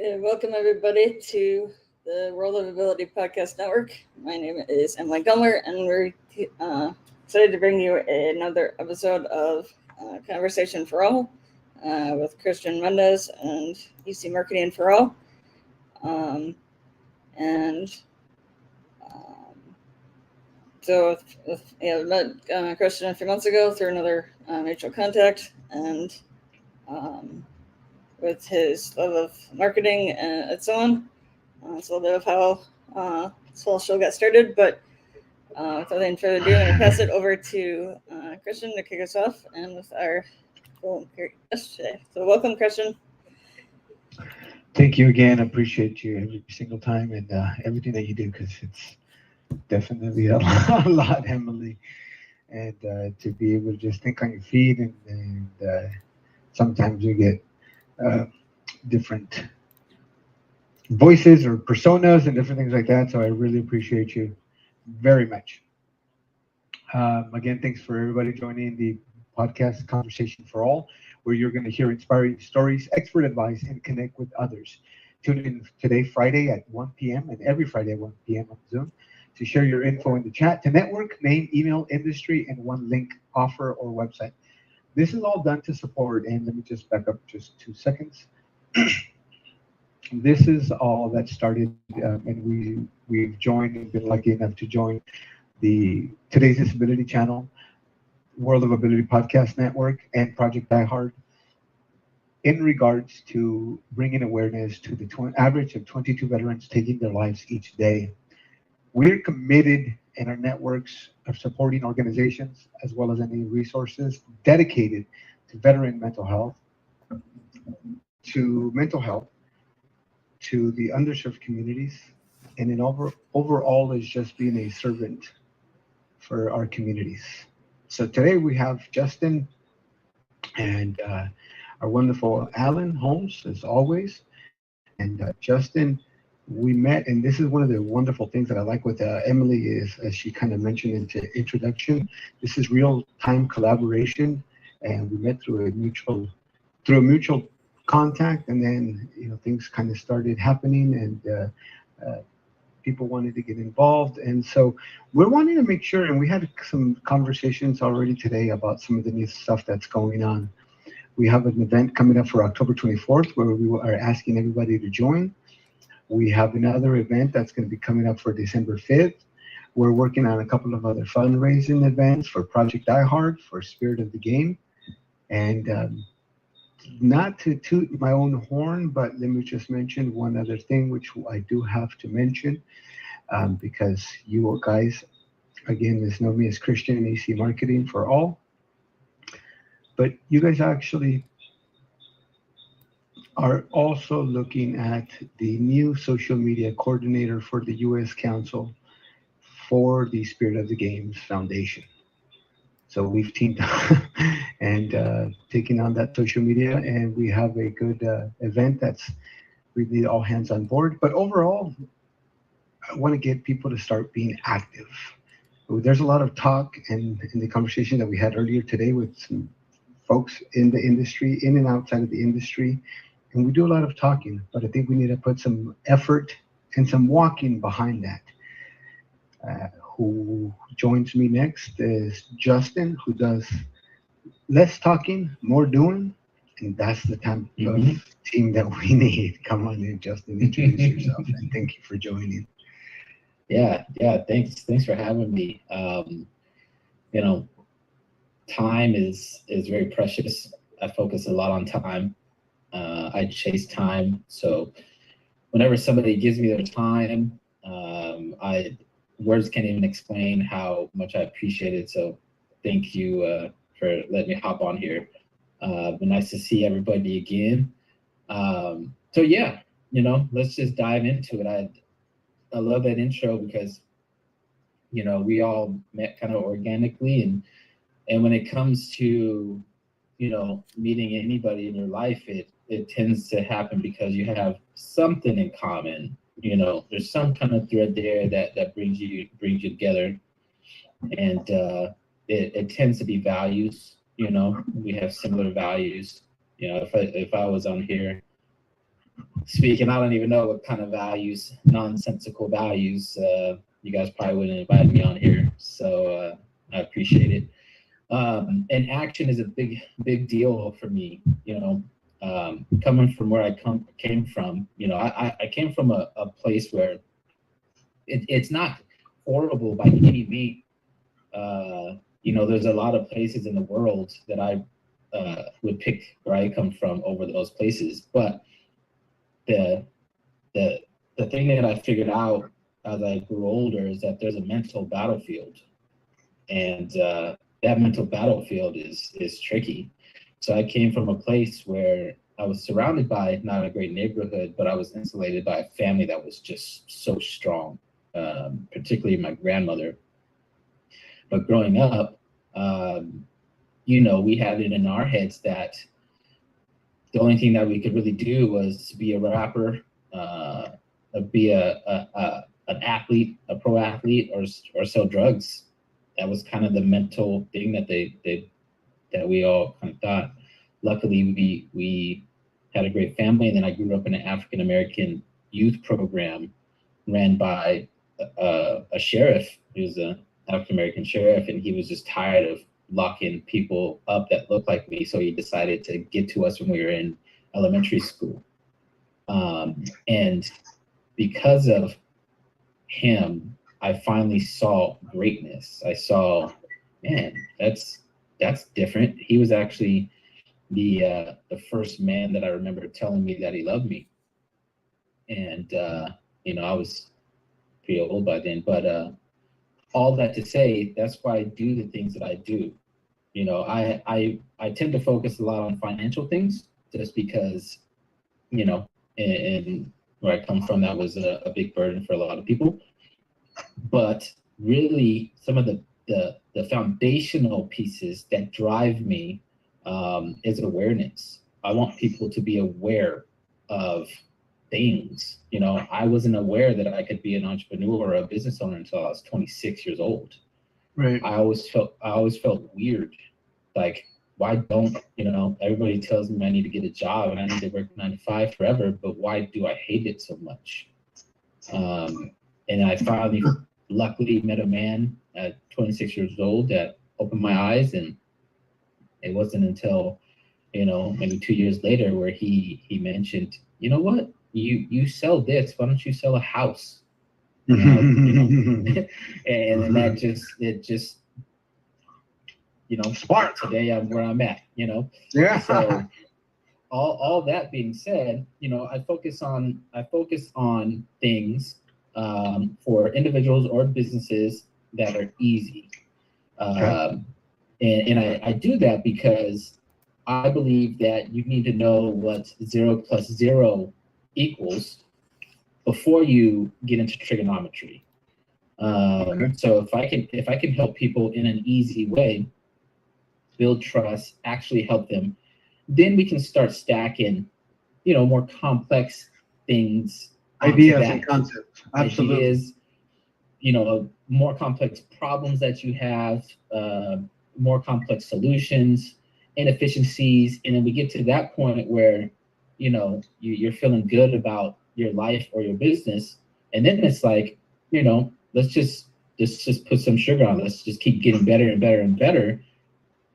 Welcome everybody to the World of Ability Podcast Network. My name is Emily Gollmer, and we're excited to bring you another episode of Conversation for All with Christian Mendes and EC Marketing for All. So I met Christian a few months ago through another mutual contact, and with his love of marketing and so on. It's a little bit of how this whole show got started, but without any further ado, I'm going to pass it over to Christian to kick us off and with our full guest today. So welcome, Christian. Thank you again. I appreciate you every single time and everything that you do, because it's definitely a lot, Emily. And to be able to just think on your feet, and sometimes you get different voices or personas and different things like that. So I really appreciate you very much. Again, thanks for everybody joining the podcast Conversation for All, where you're going to hear inspiring stories, expert advice, and connect with others. Tune in today, Friday at 1 p.m. and every Friday at 1 p.m. on Zoom to share your info in the chat, to network, name, email, industry, and one link, offer, or website. This is all done to support, and let me just back up just 2 seconds. This is all that started, and we've joined and been lucky enough to join the Today's Disability Channel, World of Ability Podcast Network, and Project Die Hard in regards to bringing awareness to the average of 22 veterans taking their lives each day. We're committed in our networks of supporting organizations as well as any resources dedicated to veteran mental health, to the underserved communities, and in overall is just being a servant for our communities. So today we have Justen and our wonderful Alan Holmes, as always. And Justen, we met, and this is one of the wonderful things that I like with Emily is, as she kind of mentioned in the introduction, this is real-time collaboration, and we met through a mutual contact, and then things kind of started happening, and people wanted to get involved, and so we're wanting to make sure, and we had some conversations already today about some of the new stuff that's going on. We have an event coming up for October 24th where we are asking everybody to join. We have another event that's going to be coming up for December 5th. We're working on a couple of other fundraising events for Project Die Hard, for Spirit of the Game. And not to toot my own horn, but let me just mention one other thing, which I do have to mention, because you guys, again, know me as Christian EC Marketing for All. But you guys actually are also looking at the new social media coordinator for the U.S. Council for the Spirit of the Games Foundation. So we've teamed up and taken on that social media, and we have a good event that's really all hands on board. But overall, I want to get people to start being active. There's a lot of talk, and in the conversation that we had earlier today with some folks in the industry, in and outside of the industry, and we do a lot of talking, but I think we need to put some effort and some walking behind that. Who joins me next is Justen, who does less talking, more doing, and that's the type of team that we need. Come on in, Justen, introduce yourself, and thank you for joining. Yeah, thanks for having me. Time is very precious. I focus a lot on time. I chase time. So whenever somebody gives me their time, words can't even explain how much I appreciate it. So thank you for letting me hop on here. But nice to see everybody again. So yeah, let's just dive into it. I love that intro because, we all met kind of organically, and when it comes to, meeting anybody in your life, it tends to happen because you have something in common. There's some kind of thread there that brings you together, and it tends to be values. We have similar values. If I was on here speak, and I don't even know what kind of values, nonsensical values. You guys probably wouldn't invite me on here, so I appreciate it. And action is a big deal for me. Coming from where I came from, I came from a place where it's not horrible by any means. There's a lot of places in the world that I would pick where I come from over those places, but the thing that I figured out as I grew older is that there's a mental battlefield, and that mental battlefield is tricky. So I came from a place where I was surrounded by not a great neighborhood, but I was insulated by a family that was just so strong, particularly my grandmother. But growing up, we had it in our heads that the only thing that we could really do was be a rapper, be an athlete, a pro athlete, or sell drugs. That was kind of the mental thing that we all kind of thought. Luckily, we had a great family, and then I grew up in an African American youth program ran by a sheriff. He was an African American sheriff, and he was just tired of locking people up that looked like me. So he decided to get to us when we were in elementary school. And because of him, I finally saw greatness. I saw, man, that's different. He was actually the first man that I remember telling me that he loved me. And I was pretty old by then, but all that to say, that's why I do the things that I do. I tend to focus a lot on financial things just because, and where I come from, that was a big burden for a lot of people. But really, some of the foundational pieces that drive me is awareness. I want people to be aware of things. I wasn't aware that I could be an entrepreneur or a business owner until I was 26 years old. Right. I always felt weird. Like, why don't, everybody tells me I need to get a job and I need to work 9 to 5 forever, but why do I hate it so much? And I finally, luckily, met a man at 26 years old that opened my eyes, and it wasn't until, maybe 2 years later where he mentioned, you know what, you sell this, why don't you sell a house? And then it just spark. Today I'm where I'm at, Yeah. So all that being said, I focus on things for individuals or businesses that are easy. And I do that because I believe that you need to know what 0 plus 0 equals before you get into trigonometry. So if I can help people in an easy way, build trust, actually help them, then we can start stacking, more complex things, ideas and concepts. Absolutely. Ideas, more complex problems that you have, more complex solutions, inefficiencies, and then we get to that point where you're feeling good about your life or your business, and then it's like, let's just put some sugar on. Let's just keep getting better and better and better.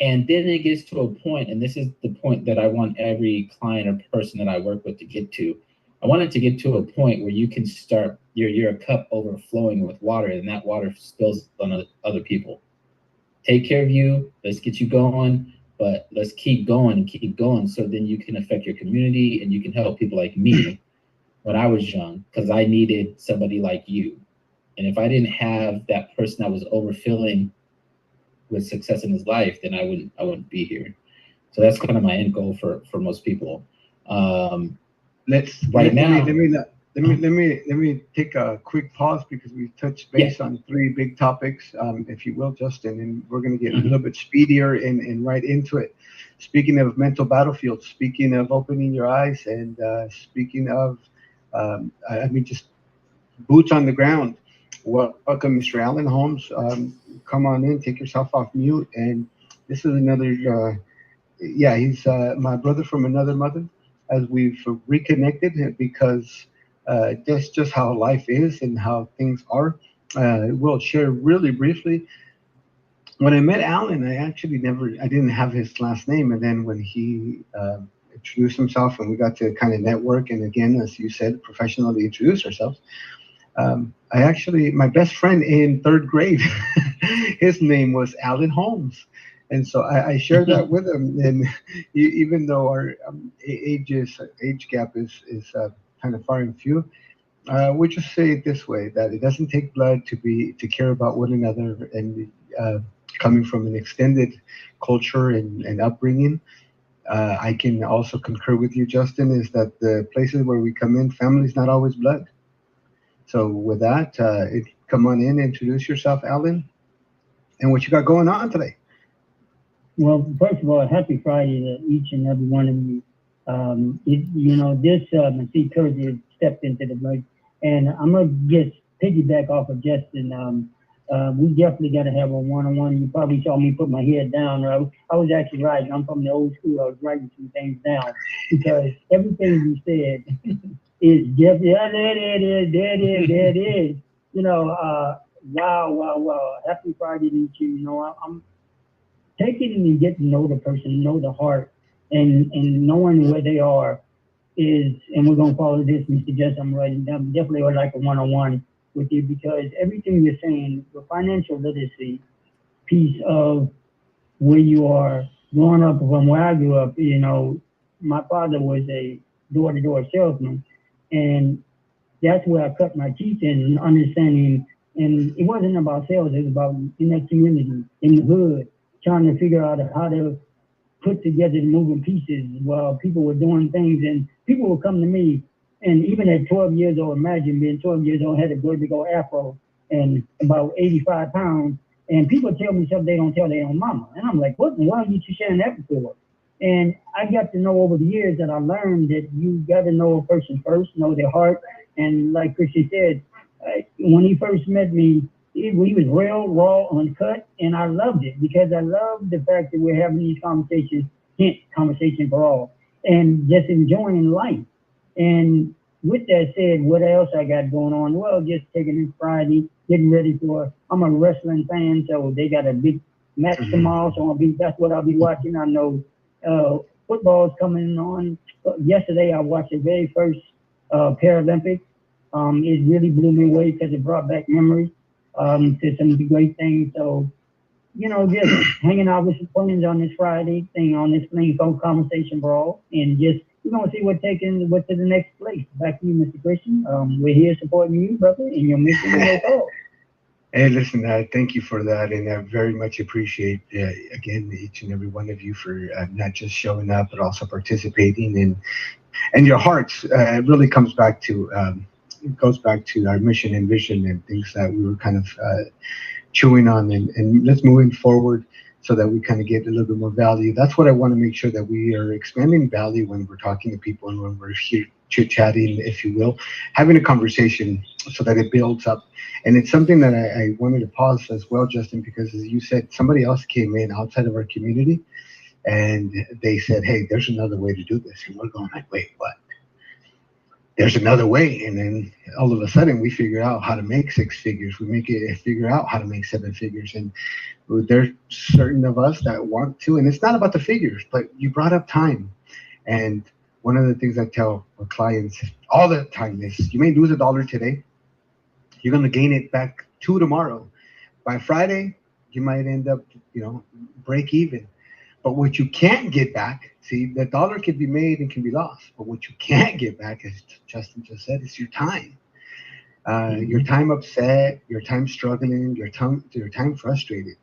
And then it gets to a point, and this is the point that I want every client or person that I work with to get to. I want it to get to a point where you can start your cup overflowing with water, and that water spills on other people. Take care of you. Let's get you going, but let's keep going and keep going, so then you can affect your community and you can help people like me when I was young, because I needed somebody like you. And if I didn't have that person that was overfilling with success in his life, then I wouldn't be here. So that's kind of my end goal for most people. Let me take a quick pause, because we touched base on 3 big topics, if you will, Justin, and we're going to get a little bit speedier and right into it. Speaking of mental battlefield, speaking of opening your eyes, and speaking of, just boots on the ground. Welcome, Mr. Alan Holmes. Come on in, take yourself off mute. And this is another, he's my brother from another mother. as we've reconnected, because that's just how life is and how things are. We'll share really briefly. When I met Alan, I didn't have his last name, and then when he introduced himself and we got to kind of network, and again, as you said, professionally introduce ourselves. My best friend in third grade, his name was Alan Holmes. And so I shared that with him. And even though our age gap is kind of far and few, we just say it this way, that it doesn't take blood to care about one another. And coming from an extended culture and upbringing, I can also concur with you, Justin, is that the places where we come in, family's not always blood. So with that, come on in, introduce yourself, Alan, and what you got going on today. Well, first of all, happy Friday to each and every one of you. I see Curtis has stepped into the mic, and I'm going to just piggyback off of Justin. We definitely got to have a one-on-one. You probably saw me put my head down. I was actually writing. I'm from the old school. I was writing some things down because everything you said is just, yeah, there it is. Wow. Happy Friday to each of you. I'm taking and getting to know the person, know the heart, and knowing where they are is, and we're going to follow this, Mr. Jess, I'm writing down, definitely would like a one-on-one with you, because everything you're saying, the financial literacy piece of where you are growing up from where I grew up, my father was a door-to-door salesman, and that's where I cut my teeth in understanding, and it wasn't about sales, it was about in that community, in the hood, trying to figure out how to put together the moving pieces while people were doing things, and people would come to me, and even at 12 years old, imagine being 12 years old, had a good big old afro and about 85 pounds, and people tell me something they don't tell their own mama, and I'm like, what? Why are you sharing that before? And I got to know over the years that I learned that you got to know a person first, know their heart, and like Christian said, when he first met me, he was real, raw, uncut, and I loved it because I love the fact that we're having these conversations, conversation for all, and just enjoying life. And with that said, what else I got going on? Well, just taking it Friday, getting ready I'm a wrestling fan, so they got a big match tomorrow, so that's what I'll be watching. I know football's coming on. Yesterday, I watched the very first Paralympics. It really blew me away because it brought back memories to some great things. So, just hanging out with some friends on this Friday thing, on this thing called Conversation Brawl, and just, we're going to see what to the next place. Back to you, Mr. Christian. We're here supporting you, brother, and your mission and your call. Hey, listen, thank you for that, and I very much appreciate, again, each and every one of you for not just showing up, but also participating, and your hearts. It really goes back to our mission and vision and things that we were kind of chewing on, and let's moving forward so that we kind of get a little bit more value. That's what I want to make sure, that we are expanding value when we're talking to people and when we're here chit-chatting, if you will, having a conversation so that it builds up. And it's something that I wanted to pause as well, Justin, because as you said, somebody else came in outside of our community and they said, hey, there's another way to do this. And we're going like, wait, what? There's another way. And then all of a sudden we figure out how to make 6 figures. Figure out how to make 7 figures. And there's certain of us that want to, and it's not about the figures, but you brought up time. And one of the things I tell our clients all the time is, you may lose $1 today. You're going to gain it back 2 tomorrow. By Friday, you might end up, break even. But what you can't get back, see, the $1 can be made and can be lost. But what you can't get back, as Justin just said, is your time. Your time upset, your time struggling, your time frustrated.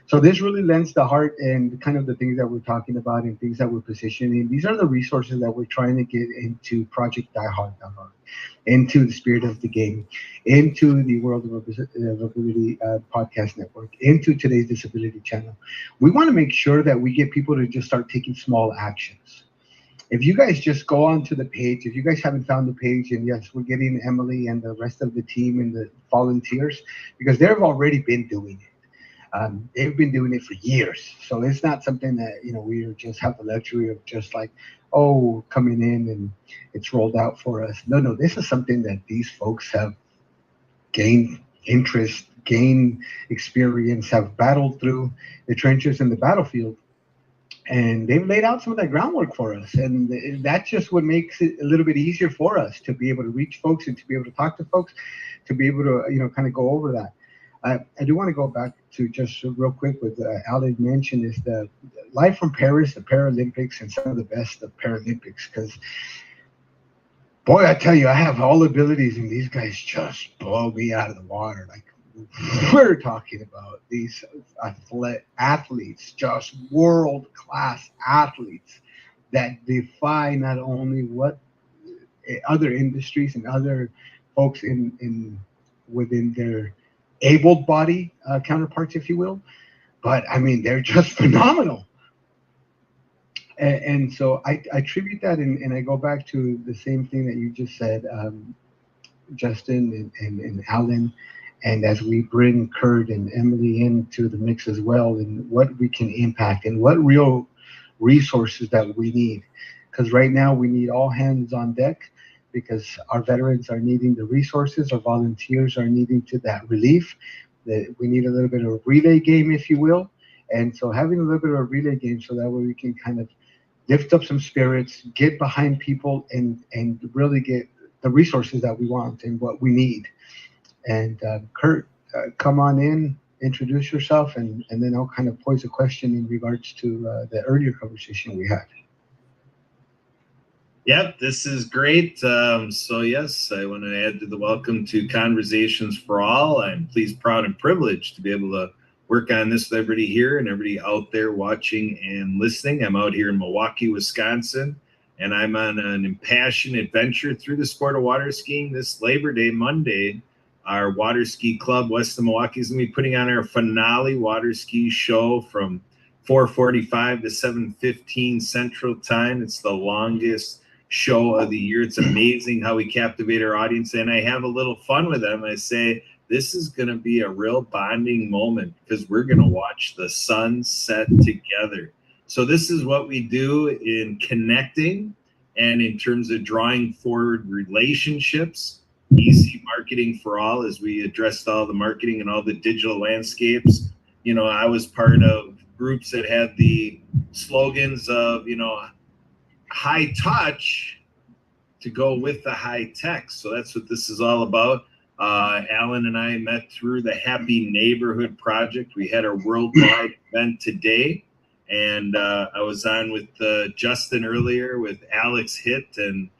So this really lends the heart and kind of the things that we're talking about and things that we're positioning. These are the resources that we're trying to get into Project Die Hard, into the Spirit of the Game, into the World of Ability Podcast Network, into today's Disability Channel. We want to make sure that we get people to just start taking small actions. If you guys just go onto the page, if you guys haven't found the page, and yes, we're getting Emily and the rest of the team and the volunteers, because they've already been doing it. They've been doing it for years. So it's not something that, we just have the luxury of just like, oh, coming in and it's rolled out for us. No, this is something that these folks have gained interest, gained experience, have battled through the trenches and the battlefield. And they've laid out some of that groundwork for us. And that's just what makes it a little bit easier for us to be able to reach folks and to be able to talk to folks, to be able to, kind of go over that. I do want to go back to just real quick with Alan mentioned is the live from Paris, the Paralympics, and some of the best of Paralympics. Because, boy, I tell you, I have all abilities, and these guys just blow me out of the water. Like, we're talking about these athletes, just world-class athletes that defy not only what other industries and other folks within their able body counterparts, if you will, but I mean, they're just phenomenal. And so I attribute that, and I go back to the same thing that you just said, Justen and Alan. And as we bring Kurt and Emily into the mix as well, and what we can impact and what real resources that we need. Because right now we need all hands on deck, because our veterans are needing the resources, our volunteers are needing to that relief. That we need a little bit of a relay game, if you will. And so having a little bit of a relay game, so that way we can kind of lift up some spirits, get behind people, and really get the resources that we want and what we need. And Kurt, come on in, introduce yourself, and then I'll kind of pose a question in regards to the earlier conversation we had. Yep, this is great. So yes, I want to add to the welcome to Conversations for All. I'm pleased, proud, and privileged to be able to work on this with everybody here and everybody out there watching and listening. I'm out here in Milwaukee, Wisconsin, and I'm on an impassioned adventure through the sport of water skiing. This Labor Day Monday, our water ski club west of Milwaukee is going to be putting on our finale water ski show from 4:45 to 7:15 Central Time. It's the longest show of the year. It's amazing how we captivate our audience, and I have a little fun with them. I say this is going to be a real bonding moment because we're going to watch the sun set together. So this is what we do in connecting and in terms of drawing forward relationships. EC Marketing for All, as we addressed all the marketing and all the digital landscapes. I was part of groups that had the slogans of, high touch to go with the high tech. So that's what this is all about. Alan and I met through the Happy Neighborhood Project. We had our worldwide event today. And I was on with Justen earlier with Alex Hitt, and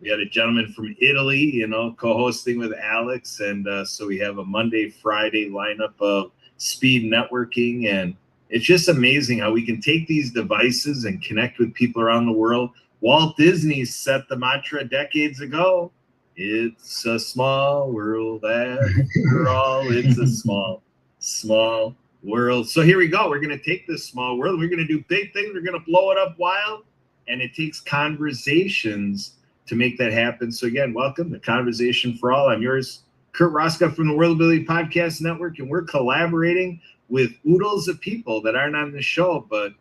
we had a gentleman from Italy, co-hosting with Alex. And so we have a Monday, Friday lineup of speed networking. And it's just amazing how we can take these devices and connect with people around the world. Walt Disney set the mantra decades ago. It's a small world after all. It's a small, small world. So here we go. We're going to take this small world. We're going to do big things. We're going to blow it up wild. And it takes conversations to make that happen. So again, welcome to Conversation for All. I'm yours, Kurt Roskopf from the World Ability Podcast Network, and we're collaborating with oodles of people that aren't on the show, but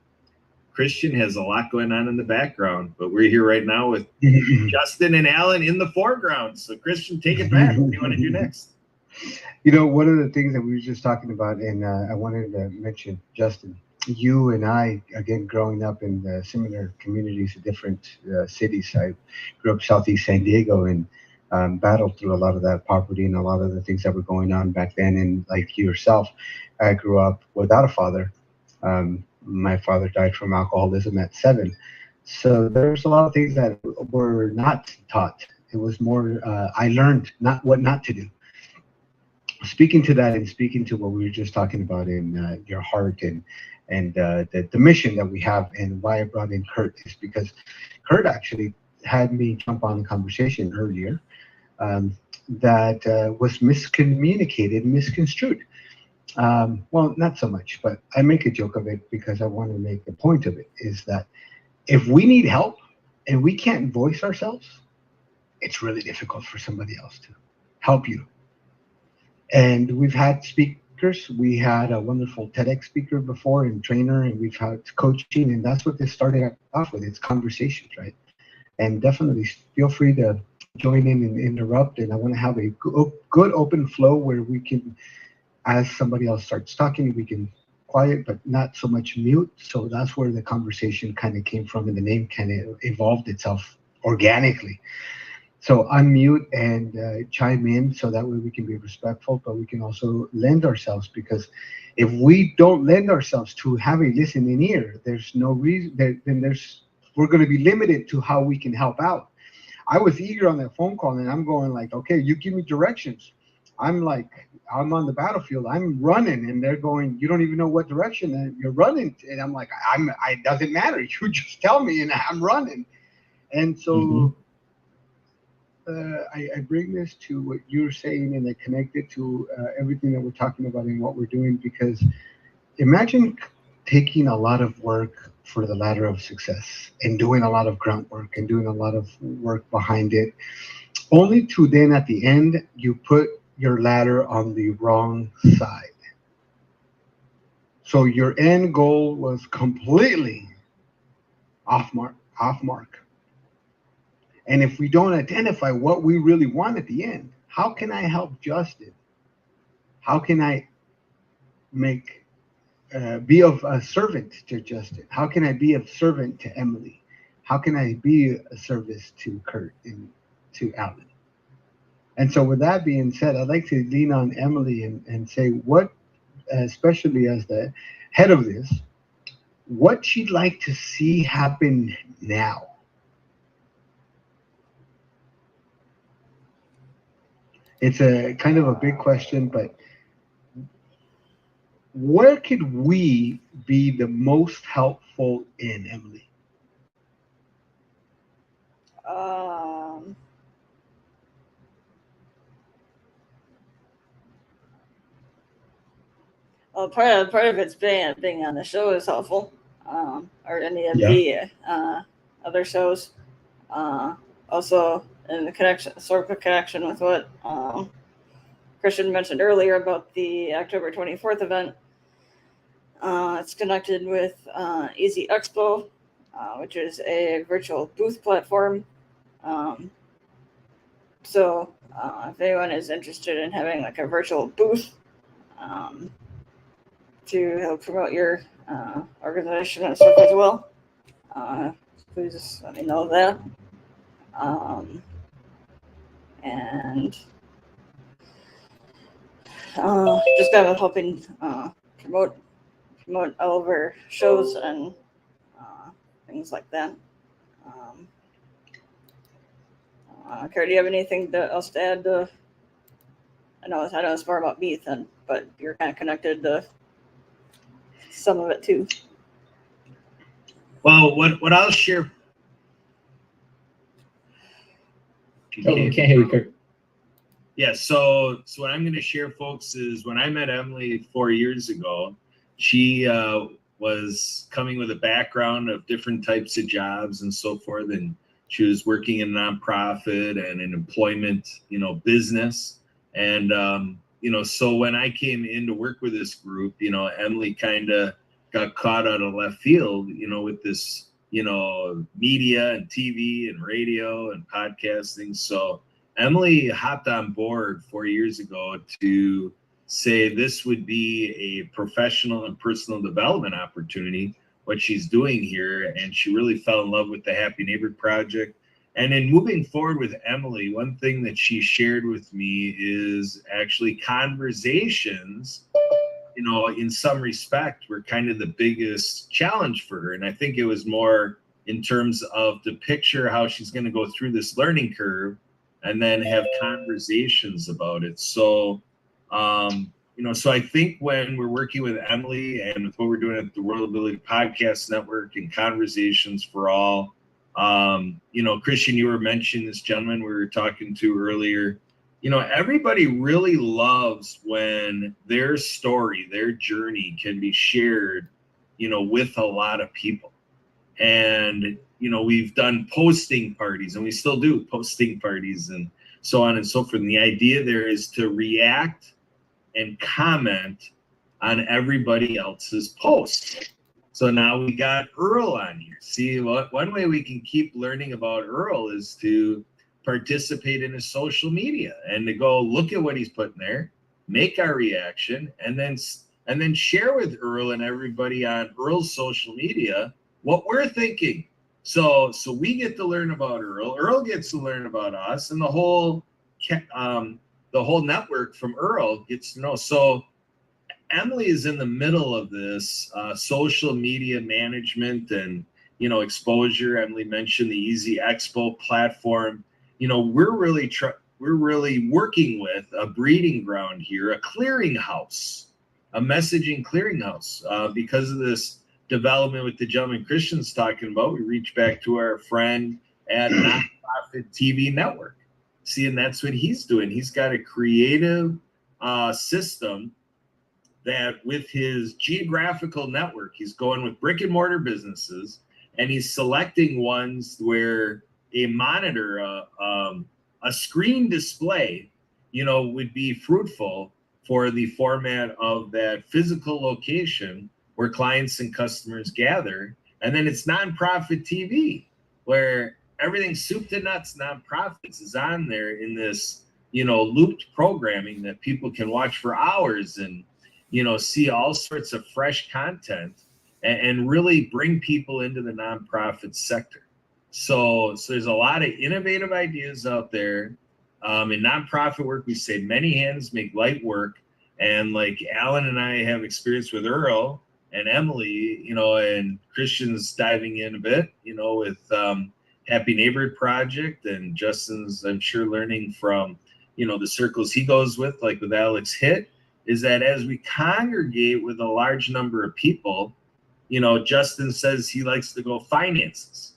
Christian has a lot going on in the background. But we're here right now with Justen and Alan in the foreground. So Christian, take it back. What do you want to do next? One of the things that we were just talking about, and I wanted to mention, Justen, you and I, again, growing up in similar communities in different cities. I grew up Southeast San Diego and battled through a lot of that poverty and a lot of the things that were going on back then. And like yourself, I grew up without a father. My father died from alcoholism at 7. So there's a lot of things that were not taught. It was more, I learned what not to do. Speaking to that and speaking to what we were just talking about in your heart and the mission that we have, and why I brought in Kurt is because Kurt actually had me jump on the conversation earlier that was miscommunicated, misconstrued. Well, not so much, but I make a joke of it because I want to make the point of it is that if we need help and we can't voice ourselves, it's really difficult for somebody else to help you. And we've had speakers. We had a wonderful TEDx speaker before and trainer, and we've had coaching, and that's what this started off with. It's conversations, right? And definitely feel free to join in and interrupt. And I want to have a good open flow where we can, as somebody else starts talking, we can quiet, but not so much mute. So that's where the conversation kind of came from, and the name kind of evolved itself organically. So unmute and chime in, so that way we can be respectful, but we can also lend ourselves, because if we don't lend ourselves to have a listening ear, there's no reason, we're going to be limited to how we can help out. I was eager on that phone call, and I'm going like, okay, you give me directions. I'm on the battlefield. I'm running, and they're going, you don't even know what direction you're running. And I'm like, it doesn't matter. You just tell me, and I'm running. And so I bring this to what you're saying, and I connect it to everything that we're talking about and what we're doing, because imagine taking a lot of work for the ladder of success and doing a lot of groundwork and doing a lot of work behind it, only to then at the end, you put your ladder on the wrong side. So your end goal was completely off mark. And if we don't identify what we really want at the end, how can I help Justen? How can I be of a servant to Justen? How can I be of servant to Emily? How can I be a service to Kurt and to Alan? And so with that being said, I'd like to lean on Emily and say what, especially as the head of this, what she'd like to see happen now. It's a kind of a big question, but where could we be the most helpful in, Emily? Well, part of it's being on the show is helpful, or any of the other shows. Also, in the sort of connection with what Christian mentioned earlier about the October 24th event. It's connected with Easy Expo, which is a virtual booth platform. So if anyone is interested in having like a virtual booth to help promote your organization and stuff as well, please let me know that. And just kind of helping promote all of our shows and things like that. Kurt, do you have anything else to add? I know it's more about me, but you're kind of connected to some of it too. Well, what I'll share. Oh, we can't hear you, Kurt. Yeah, so what I'm going to share, folks, is when I met Emily 4 years ago, she was coming with a background of different types of jobs and so forth, and she was working in a nonprofit and an employment, business. And, so when I came in to work with this group, Emily kind of got caught out of left field, with this, media and TV and radio and podcasting. So Emily hopped on board 4 years ago to say this would be a professional and personal development opportunity, what she's doing here. And she really fell in love with the Happy Neighbor Project. And in moving forward with Emily, one thing that she shared with me is actually conversations, in some respect, were kind of the biggest challenge for her. And I think it was more in terms of the picture, how she's going to go through this learning curve and then have conversations about it. So, so I think when we're working with Emily and with what we're doing at the World Ability Podcast Network and Conversations for All, Christian, you were mentioning this gentleman we were talking to earlier. Everybody really loves when their story, their journey can be shared, with a lot of people. And, we've done posting parties, and we still do posting parties and so on and so forth. And the idea there is to react and comment on everybody else's posts. So now we got Earl on here. See, one way we can keep learning about Earl is to participate in his social media and to go look at what he's putting there, make our reaction, and then share with Earl and everybody on Earl's social media what we're thinking. So we get to learn about Earl. Earl gets to learn about us, and the whole network from Earl gets to know. So Emily is in the middle of this social media management and exposure. Emily mentioned the Easy Expo platform. We're really working with a breeding ground here, a clearinghouse, a messaging clearinghouse. Because of this development with the gentleman Christian's talking about, we reached back to our friend at Nonprofit TV Network. See, and that's what he's doing. He's got a creative system that with his geographical network, he's going with brick and mortar businesses, and he's selecting ones where a monitor, a screen display, would be fruitful for the format of that physical location where clients and customers gather. And then it's nonprofit TV, where everything soup to nuts nonprofits is on there in this, looped programming that people can watch for hours and, see all sorts of fresh content and really bring people into the nonprofit sector. So there's a lot of innovative ideas out there. In nonprofit work, we say many hands make light work. And like Alan and I have experience with Earl and Emily, and Christian's diving in a bit, with Happy Neighborhood Project, and Justin's, I'm sure, learning from, the circles he goes with, like with Alex Hitt, is that as we congregate with a large number of people, Justin says he likes to go finances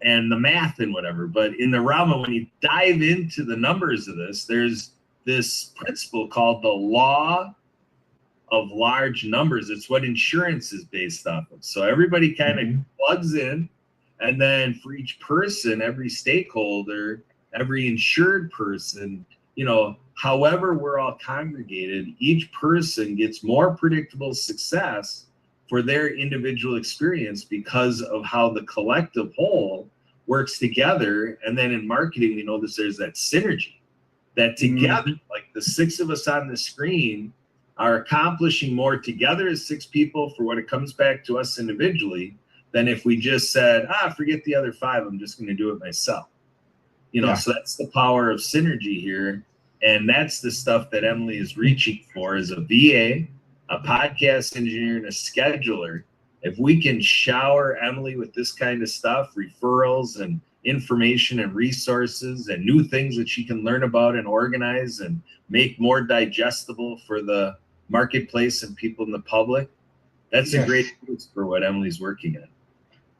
and the math and whatever. But in the realm of when you dive into the numbers of this, there's this principle called the law of large numbers. It's what insurance is based off of. So everybody kind of plugs in, and then for each person, every stakeholder, every insured person, however we're all congregated, each person gets more predictable success for their individual experience because of how the collective whole works together. And then in marketing, we know there's that synergy, that together, like the six of us on the screen are accomplishing more together as six people for what it comes back to us individually than if we just said, forget the other five, I'm just going to do it myself. So that's the power of synergy here. And that's the stuff that Emily is reaching for as a VA, a podcast engineer, and a scheduler. If we can shower Emily with this kind of stuff, referrals and information and resources and new things that she can learn about and organize and make more digestible for the marketplace and people in the public, that's a great boost for what Emily's working at.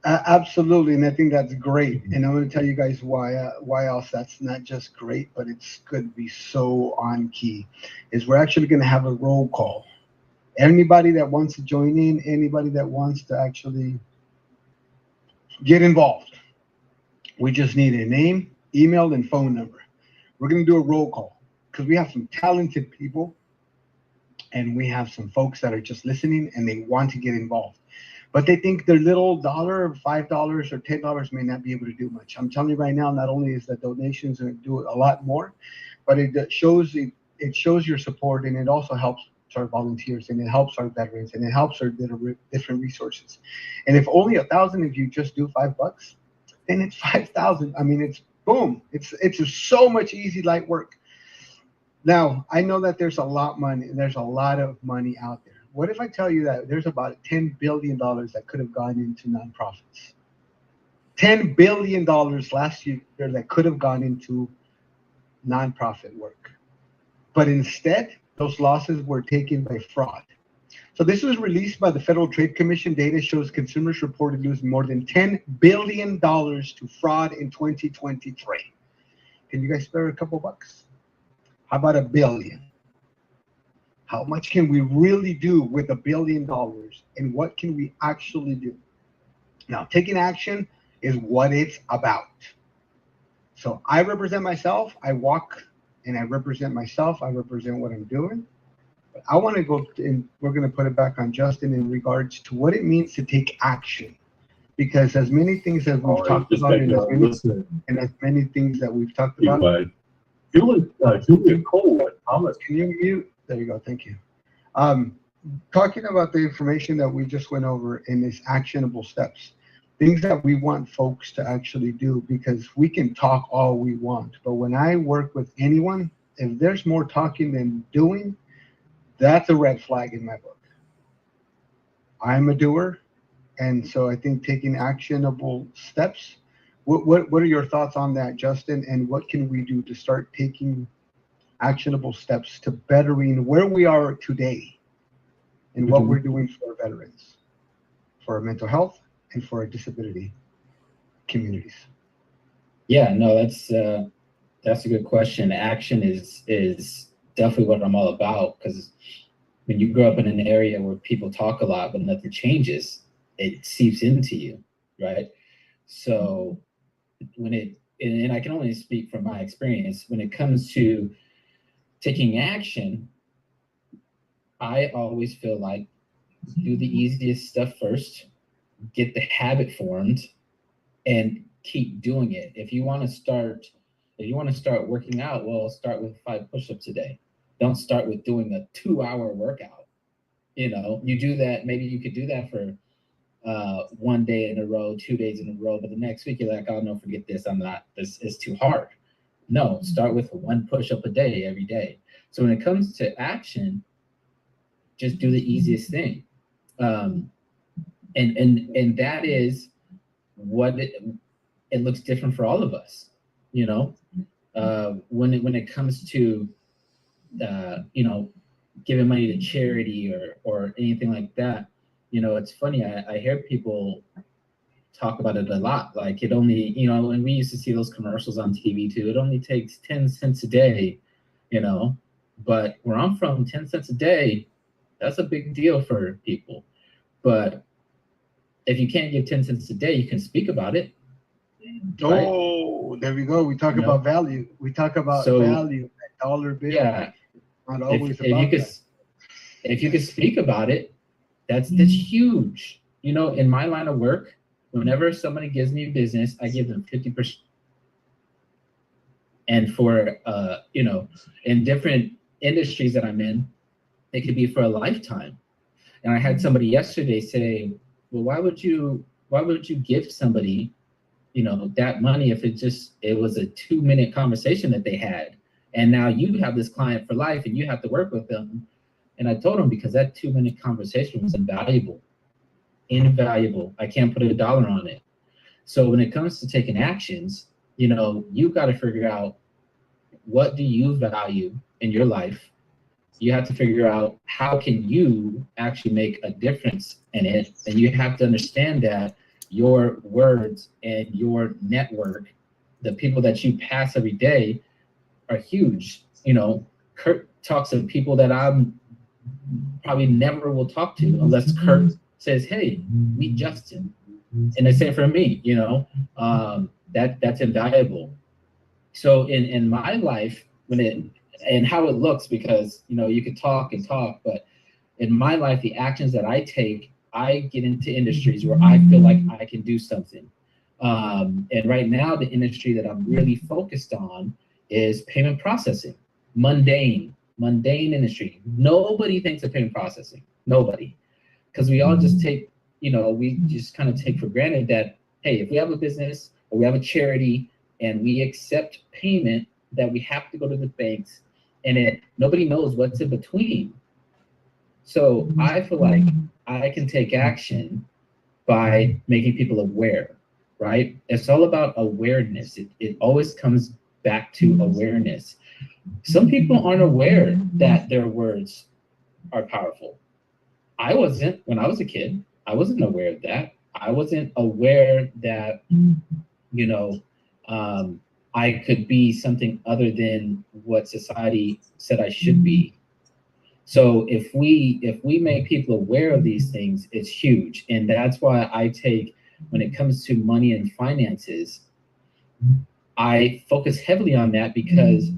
Absolutely, and I think that's great. And I'm going to tell you guys why else that's not just great, but it's going to be so on key. Is we're actually going to have a roll call. Anybody that wants to join in, anybody that wants to actually get involved, we just need a name, email, and phone number. We're going to do a roll call because we have some talented people, and we have some folks that are just listening and they want to get involved. But they think their little $1, $5, or $10 may not be able to do much. I'm telling you right now, not only is the donations going to do a lot more, but it shows your support, and it also helps our volunteers, and it helps our veterans, and it helps our different resources. And if only 1,000 of you just do $5, then it's 5,000. I mean, it's boom. It's so much easy, light work. Now, I know that there's a lot of money out there. What if I tell you that there's about $10 billion that could have gone into nonprofits? $10 billion last year that could have gone into nonprofit work. But instead, those losses were taken by fraud. So this was released by the Federal Trade Commission. Data shows consumers reported losing more than $10 billion to fraud in 2023. Can you guys spare a couple bucks? How about $1 billion? How much can we really do with $1 billion, and what can we actually do? Now, taking action is what it's about. So I represent myself. I walk and I represent myself. I represent what I'm doing. I want to go, and we're going to put it back on Justen in regards to what it means to take action. Because as many things as we've talked about, and as many things that we've talked about. Julia Cole, Thomas. Can you mute? There you go. Thank you. Talking about the information that we just went over in this actionable steps, things that we want folks to actually do, because we can talk all we want. But when I work with anyone, if there's more talking than doing, that's a red flag in my book. I'm a doer. And so I think taking actionable steps, what are your thoughts on that, Justen? And what can we do to start taking actionable steps to bettering where we are today and what we're doing for our veterans, for our mental health, and for our disability communities? Yeah, no, that's a good question. Action is definitely what I'm all about, because when you grow up in an area where people talk a lot but nothing changes, it seeps into you, right? So and I can only speak from my experience, when it comes to taking action, I always feel like do the easiest stuff first, get the habit formed, and keep doing it. If you want to start working out, well, start with 5 push-ups a day. Don't start with doing a 2-hour workout. You do that, maybe you could do that for 1 day in a row, 2 days in a row, but the next week you're like, oh no, forget this, this is too hard. No, start with 1 push-up a day every day. So when it comes to action, just do the easiest thing. And that is what it looks different for all of us, when it comes to giving money to charity or anything like that. It's funny, I hear people talk about it a lot, like it only, and we used to see those commercials on TV too, it only takes 10 cents a day, but where I'm from, 10 cents a day, that's a big deal for people. But if you can't give 10 cents a day, you can speak about it. Oh, right? There we go. We talk about value. We talk about value, dollar bill. Yeah. Not always if you could speak about it, that's huge. In my line of work, whenever somebody gives me business, I give them 50%. And for in different industries that I'm in, it could be for a lifetime. And I had somebody yesterday say, well, why would you give somebody, that money if it was a 2-minute conversation that they had, and now you have this client for life and you have to work with them? And I told him, because that 2-minute conversation was invaluable. I can't put a dollar on it. So when it comes to taking actions, you got to figure out, what do you value in your life? You have to figure out, how can you actually make a difference in it? And you have to understand that your words and your network, the people that you pass every day, are huge. Kurt talks to people that I'm probably never will talk to unless Kurt says, hey, meet Justen. And they say, for me, that's invaluable. So in my life, and how it looks, because you could talk and talk, but in my life, the actions that I take, I get into industries where I feel like I can do something. And right now, the industry that I'm really focused on is payment processing. Mundane industry. Nobody thinks of payment processing. Nobody. Because we all just take, we just kind of take for granted that, hey, if we have a business or we have a charity and we accept payment, that we have to go to the banks, and nobody knows what's in between. So I feel like I can take action by making people aware, right? It's all about awareness. It always comes back to awareness. Some people aren't aware that their words are powerful. I wasn't when I was a kid. I wasn't aware of that. I wasn't aware that, I could be something other than what society said I should be. So if we make people aware of these things, it's huge. And that's why I take, when it comes to money and finances, I focus heavily on that, because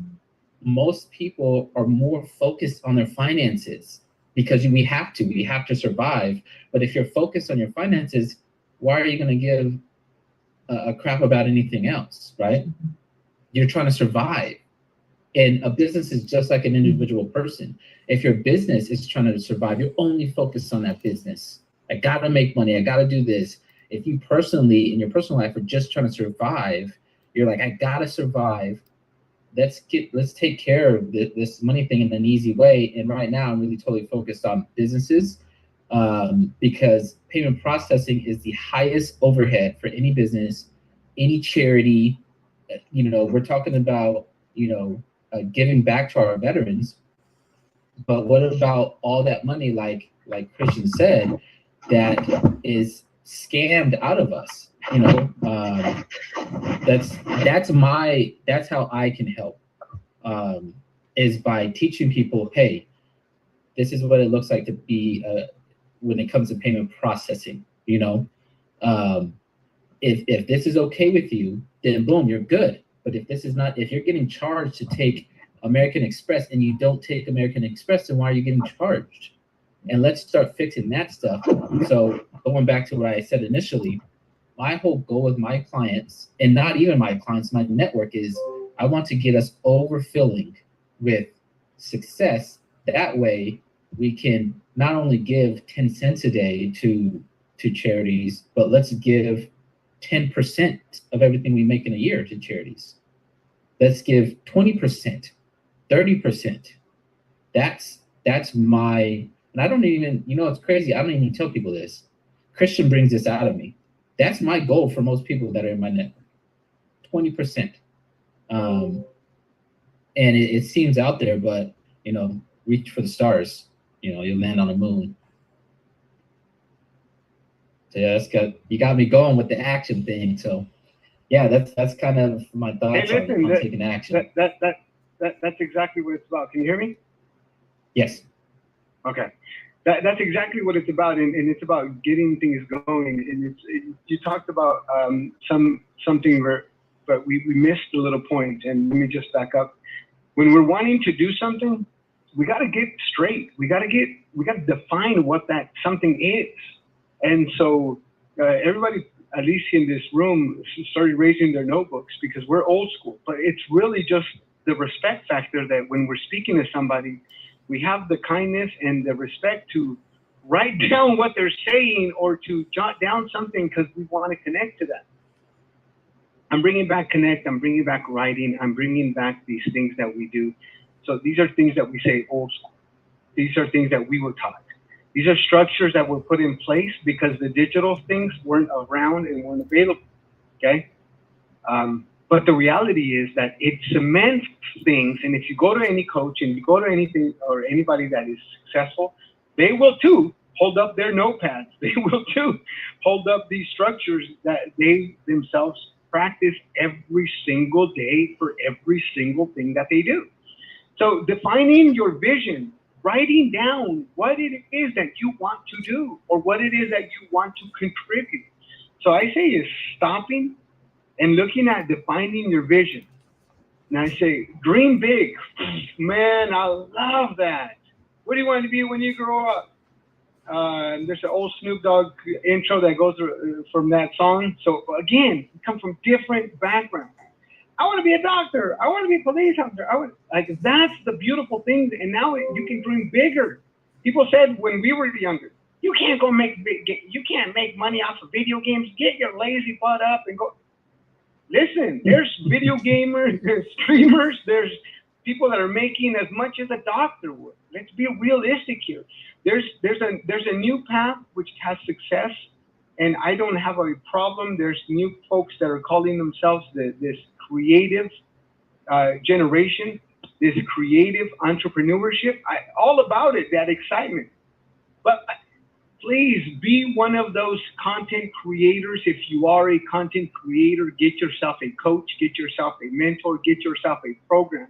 most people are more focused on their finances because we have to survive. But if you're focused on your finances, why are you going to give a crap about anything else, right? You're trying to survive. And a business is just like an individual person. If your business is trying to survive, you're only focused on that business. I got to make money. I got to do this. If you personally, in your personal life, are just trying to survive, you're like, I got to survive. Let's take care of this money thing in an easy way. And right now, I'm really totally focused on businesses because payment processing is the highest overhead for any business, any charity. We're talking about, giving back to our veterans. But what about all that money, like Christian said, that is scammed out of us? That's how I can help, is by teaching people, hey, this is what it looks like to be when it comes to payment processing. If this is okay with you, then boom, you're good. But if this is not, if you're getting charged to take American Express and you don't take American Express, then why are you getting charged? And let's start fixing that stuff. So going back to what I said initially, my whole goal with my clients, and not even my clients, my network, is I want to get us overfilling with success. That way we can not only give 10 cents a day to charities, but let's give 10% of everything we make in a year to charities. Let's give 20%, 30%. That's my, and I don't even, it's crazy. I don't even tell people this. Christian brings this out of me. That's my goal for most people that are in my network, 20%. And it seems out there, but, reach for the stars, you'll land on the moon. So yeah, you got me going with the action thing. So yeah, that's kind of my thoughts on taking action. That's exactly what it's about. Can you hear me? Yes. Okay. That's exactly what it's about, and it's about getting things going. And you talked about something but we missed a little point. And let me just back up. When we're wanting to do something, we got to get straight. We got to define what that something is. And so everybody, at least in this room, started raising their notebooks because we're old school. But it's really just the respect factor that when we're speaking to somebody, we have the kindness and the respect to write down what they're saying or to jot down something because we want to connect to that. I'm bringing back connect. I'm bringing back writing. I'm bringing back these things that we do. So these are things that we say old school. These are things that we were taught. These are structures that were put in place because the digital things weren't around and weren't available, okay? But the reality is that it cements things, and if you go to any coach and you go to anything or anybody that is successful, they will too hold up their notepads. They will too hold up these structures that they themselves practice every single day for every single thing that they do. So defining your vision, writing down what it is that you want to do or what it is that you want to contribute. So I say is stopping and looking at defining your vision. And I say, dream big. Man, I love that. What do you want to be when you grow up? There's an old Snoop Dogg intro that goes from that song. So again, we come from different backgrounds. I want to be a doctor. I want to be a police officer. That's the beautiful thing. And now you can dream bigger. People said when we were younger, you can't make money off of video games. Get your lazy butt up and go. Listen, there's video gamers, there's streamers, there's people that are making as much as a doctor would. Let's be realistic here. There's a new path which has success, and I don't have a problem. There's new folks that are calling themselves this creative generation, this creative entrepreneurship. All about it, that excitement. But please be one of those content creators. If you are a content creator, get yourself a coach, get yourself a mentor, get yourself a program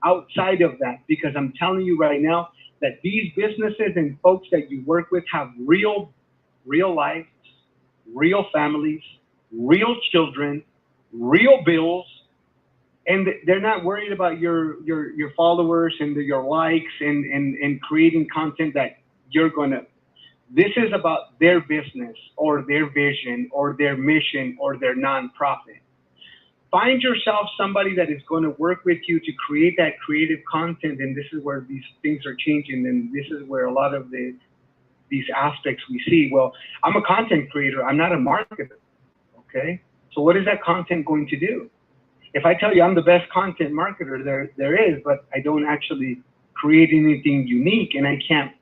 outside of that, because I'm telling you right now that these businesses and folks that you work with have real lives, real families, real children, real bills, and they're not worried about your followers and your likes and creating content that you're gonna. This is about their business or their vision or their mission or their nonprofit. Find yourself somebody that is going to work with you to create that creative content, and this is where these things are changing, and this is where a lot of these aspects we see. Well, I'm a content creator. I'm not a marketer. Okay, so what is that content going to do? If I tell you I'm the best content marketer there is, but I don't actually create anything unique and I can't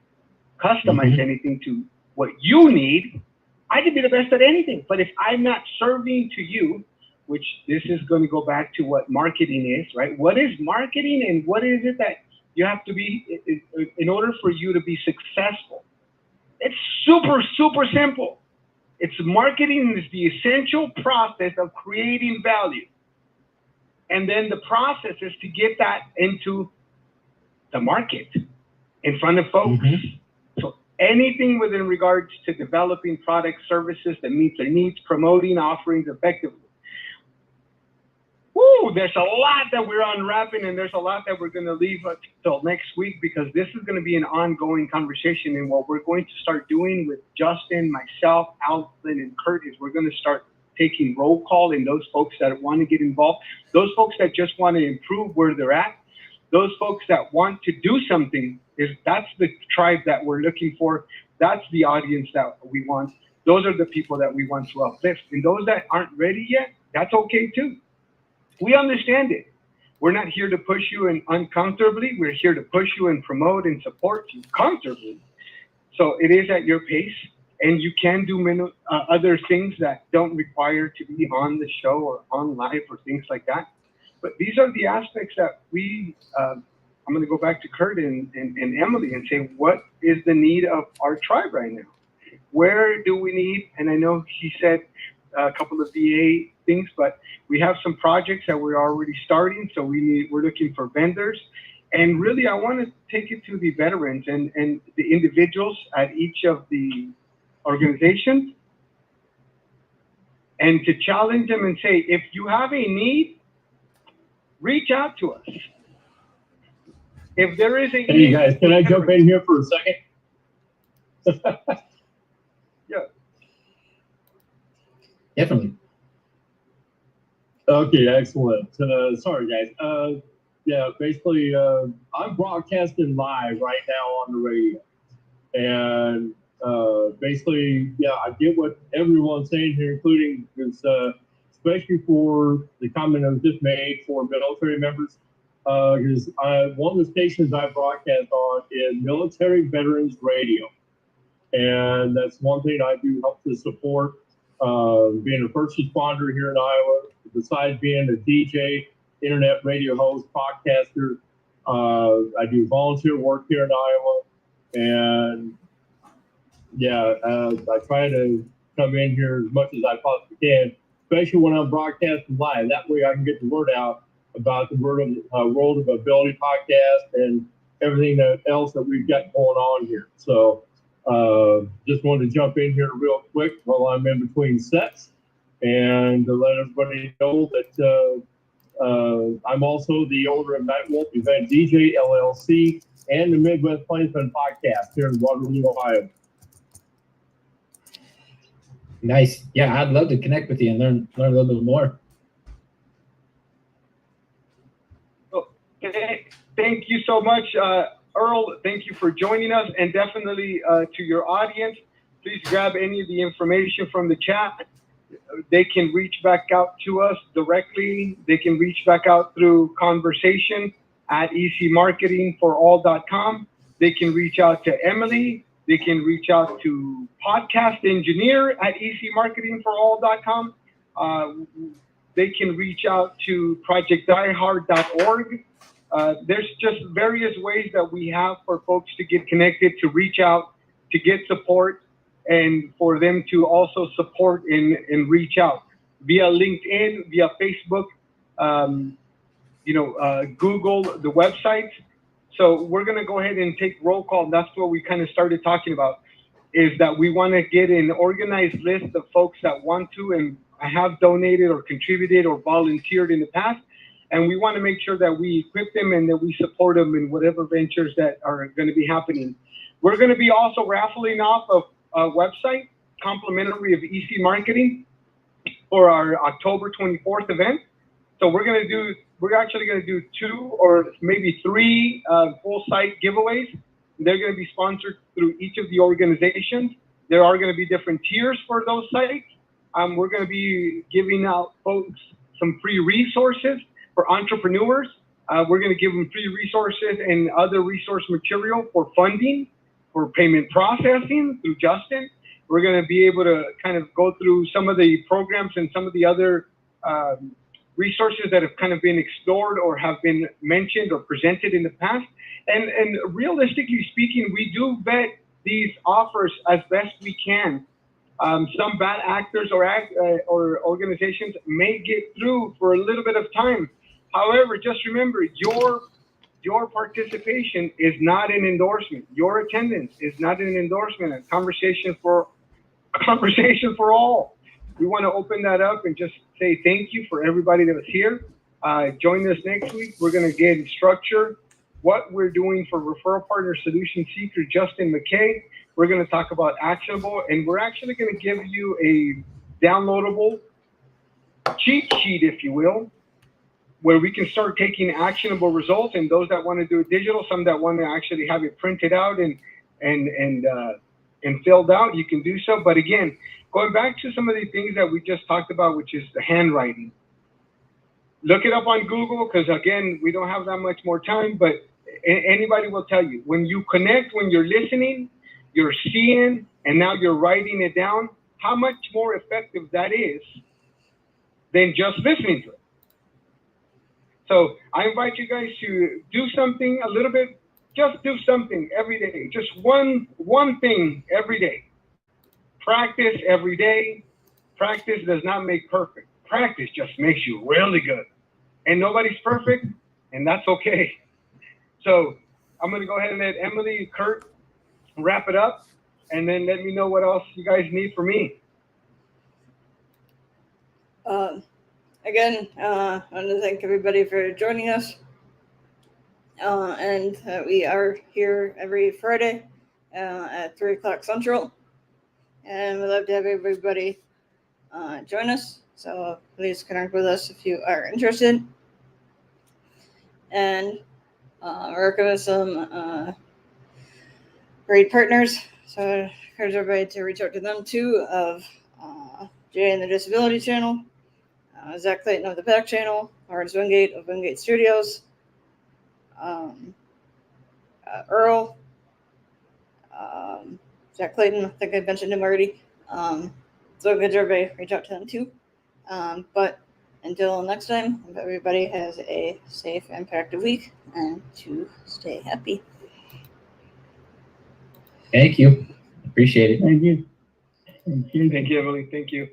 customize anything to what you need, I can be the best at anything. But if I'm not serving to you, which this is going to go back to what marketing is, right? What is marketing and what is it that you have to be in order for you to be successful? It's super, super simple. It's marketing is the essential process of creating value. And then the process is to get that into the market, in front of folks. So anything within regards to developing products, services that meet their needs, promoting offerings effectively. Woo, there's a lot that we're unwrapping, and there's a lot that we're going to leave until next week, because this is going to be an ongoing conversation. And what we're going to start doing with Justen, myself, Alvin, and Kurt is we're going to start taking roll call, and those folks that want to get involved, those folks that just want to improve where they're at, those folks that want to do something, that's the tribe that we're looking for. That's the audience that we want. Those are the people that we want to uplift. And those that aren't ready yet, that's okay too. We understand it. We're not here to push you in uncomfortably. We're here to push you and promote and support you comfortably. So it is at your pace, and you can do other things that don't require to be on the show or on live or things like that. But these are the aspects that I'm going to go back to Kurt and Emily and say, what is the need of our tribe right now? Where do we need, and I know he said a couple of VA things, but we have some projects that we're already starting. So we're looking for vendors. And really, I want to take it to the veterans and the individuals at each of the organizations, and to challenge them and say, if you have a need, reach out to us. If there is a need. Hey, you guys, can I jump in here for a second? Yeah. Definitely. Okay, excellent. Sorry, guys. Yeah, basically, I'm broadcasting live right now on the radio. And basically, yeah, I get what everyone's saying here, including this, especially for the comment that was just made for military members. Because one of the stations I broadcast on is Military Veterans Radio. And that's one thing I do help to support. Being a first responder here in Iowa, besides being a DJ, internet radio host, podcaster, I do volunteer work here in Iowa. And yeah, I try to come in here as much as I possibly can, especially when I'm broadcasting live. That way I can get the word out about the World of Ability podcast and everything else that we've got going on here. So just wanted to jump in here real quick while I'm in between sets and to let everybody know that I'm also the owner of Nightwolf Event DJ LLC and the Midwest Plainsman podcast here in Waterloo, Ohio. Nice. Yeah, I'd love to connect with you and learn a little bit more. Okay. Thank you so much, Earl. Thank you for joining us, and definitely to your audience, please grab any of the information from the chat. They can reach back out to us directly. They can reach back out through conversation at ecmarketingforall.com. They can reach out to Emily. They can reach out to podcast engineer at ecmarketingforall.com. They can reach out to projectdiehard.org. There's just various ways that we have for folks to get connected, to reach out, to get support, and for them to also support and reach out via LinkedIn, via Facebook, Google, the website. So we're going to go ahead and take roll call. That's what we kind of started talking about, is that we want to get an organized list of folks that want to and have donated or contributed or volunteered in the past. and we want to make sure that we equip them and that we support them in whatever ventures that are going to be happening. We're going to be also raffling off a website complimentary of EC Marketing for our October 24th event. So we're actually going to do 2 or maybe 3 full site giveaways. They're going to be sponsored through each of the organizations. There are going to be different tiers for those sites. We're going to be giving out folks some free resources for entrepreneurs. We're going to give them free resources and other resource material for funding, for payment processing through Justen. We're going to be able to kind of go through some of the programs and some of the other resources that have kind of been explored or have been mentioned or presented in the past. And realistically speaking, we do vet these offers as best we can. Some bad actors or organizations may get through for a little bit of time. However, just remember, your participation is not an endorsement. Your attendance is not an endorsement. A conversation for all. We want to open that up and just say thank you for everybody that was here. Join us next week. We're going to get structure what we're doing for referral partner solution seeker Justen McKay. We're going to talk about actionable, and we're actually going to give you a downloadable cheat sheet, if you will, where we can start taking actionable results. And those that want to do it digital, some that want to actually have it printed out and filled out, you can do so. But again, going back to some of the things that we just talked about, which is the handwriting. Look it up on Google, because again, we don't have that much more time, but anybody will tell you, when you connect, when you're listening, you're seeing, and now you're writing it down, how much more effective that is than just listening to it. So I invite you guys to do something a little bit, just do something every day, just one thing every day. Practice every day. Practice does not make perfect. Practice just makes you really good. And nobody's perfect, and that's okay. So I'm going to go ahead and let Emily, Kurt, wrap it up, and then let me know what else you guys need from me. Again, I want to thank everybody for joining us. And we are here every Friday at 3 o'clock Central. And we'd love to have everybody join us. So please connect with us if you are interested. And we're working with some great partners. So I encourage everybody to reach out to them too, of Jay and the Disability Channel, Zach Clayton of the Pack Channel, Lawrence Wingate of Wingate Studios, Earl, Zach Clayton, I think I mentioned him already. So encourage everybody reach out to them too. But until next time, hope everybody has a safe and productive week, and to stay happy. Thank you. Appreciate it. Thank you. Thank you, Emily. Thank you.